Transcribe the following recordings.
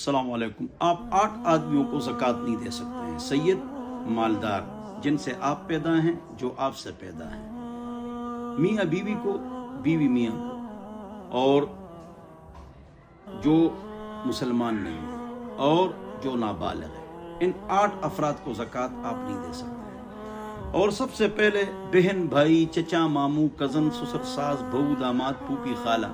अस्सलाम वालेकुम। आप 8 आदमियों को ज़कात नहीं दे सकते हैं। सैयद, मालदार, जिनसे आप पैदा हैं, जो आपसे पैदा हैं, मियाँ बीवी को, बीवी मियाँ को, और जो मुसलमान नहीं है और जो नाबालिग है। इन 8 अफराद को ज़कात आप नहीं दे सकते हैं। और सबसे पहले बहन, भाई, चचा, मामू, कज़न, ससुर, सास, बहू, दामाद, फूफी, खाला,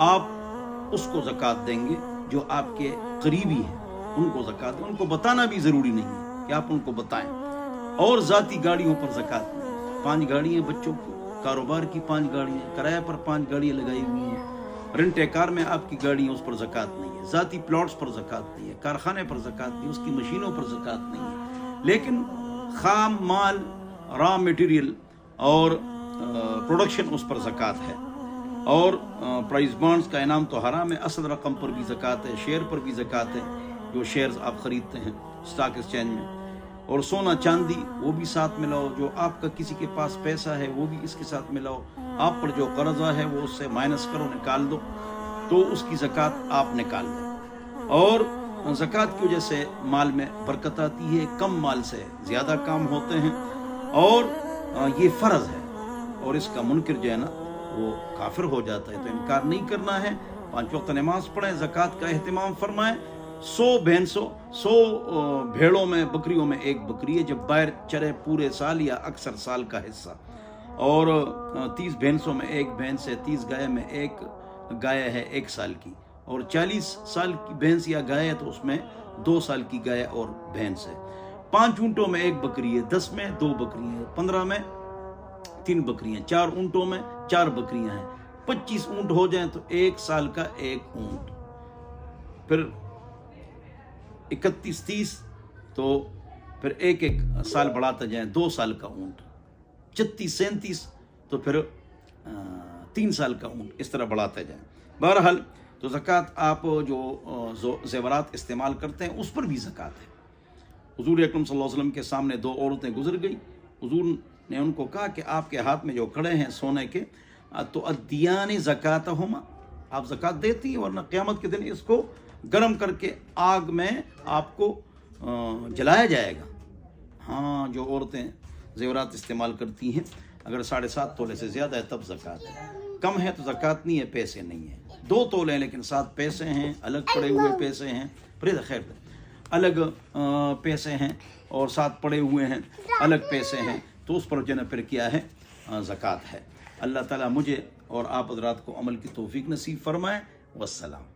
आप उसको ज़कात देंगे जो आपके करीबी हैं, उनको ज़कात। उनको बताना भी ज़रूरी नहीं है कि आप उनको बताएं। और ज़ाती गाड़ियों पर ज़कात नहीं। 5 गाड़ियाँ बच्चों की, कारोबार की 5 गाड़ियाँ, किराए पर 5 गाड़ियाँ लगाई हुई हैं, रेंट ए कार में आपकी गाड़ियाँ, उस पर ज़कात नहीं है। ज़ाती प्लॉट्स पर ज़कात नहीं है, कारखाने पर ज़कात नहीं है, उसकी मशीनों पर ज़कात नहीं है। लेकिन खाम माल, रॉ मटेरियल और प्रोडक्शन, उस पर ज़कात है। और प्राइस बॉन्ड्स का इनाम तो हराम है। असल रकम पर भी ज़कात है, शेयर पर भी ज़कात है, जो शेयर्स आप ख़रीदते हैं स्टॉक एक्सचेंज में। और सोना चांदी, वो भी साथ मिलाओ। जो आपका किसी के पास पैसा है, वो भी इसके साथ मिलाओ। आप पर जो कर्जा है, वो उससे माइनस करो, निकाल दो, तो उसकी ज़कात आप निकाल दें। और ज़कात की वजह से माल में बरकत आती है, कम माल से ज़्यादा काम होते हैं, और ये फ़र्ज़ है। और इसका मुनकिर जो है ना, वो काफिर हो जाता है। तो इनकार नहीं करना है। 5 वक्त नमाज पढ़ें, ज़कात का एहतिमाम फरमाएं। 100 भेड़ों में, बकरियों में एक बकरी है जब बाहर चरे पूरे साल या अक्सर साल का हिस्सा। और 30 भैंसों में एक भैंस है, 30 गाय में एक गाय है 1 साल की। और 40 साल की भैंस या गाय है तो उसमें 2 साल की गाय और भैंस है। 5 ऊँटों में एक बकरी है, 10 में 2 बकरियां, 15 में 3 बकरियां, 4 ऊँटों में 4 बकरियां हैं। 25 ऊँट हो जाएं तो 1 साल का 1 ऊँट। फिर 31, 30, तो फिर एक साल बढ़ाते जाएं, 2 साल का ऊँट। 36, 37, तो फिर 3 साल का ऊँट। इस तरह बढ़ाते जाएं। बहरहाल, तो ज़कात आप जो ज़ेवरात इस्तेमाल करते हैं, उस पर भी ज़कात है। हुज़ूर अकरम सल्लल्लाहु अलैहि वसल्लम के सामने 2 औरतें गुजर गई। हुज़ूर ने उनको कहा कि आपके हाथ में जो कड़े हैं सोने के, तो अद्दियानी ज़कातहुमा, आप ज़कात देती हैं, वरना क़यामत के दिन इसको गर्म करके आग में आपको जलाया जाएगा। हाँ, जो औरतें ज़ेवरात इस्तेमाल करती हैं, अगर 7.5 तोले से ज़्यादा है तब ज़कात है। कम है तो ज़कात नहीं है, पैसे नहीं है। 2 तोले हैं लेकिन 7 पैसे हैं, अलग पड़े हुए पैसे हैं, खैर अलग पैसे हैं, और 7 पड़े हुए हैं, अलग पैसे हैं, तो उस पर जो फिर क्या है, ज़कात है। अल्लाह ताला मुझे और आप हज़रात को अमल की तौफीक नसीब फरमाए। वस्सलाम।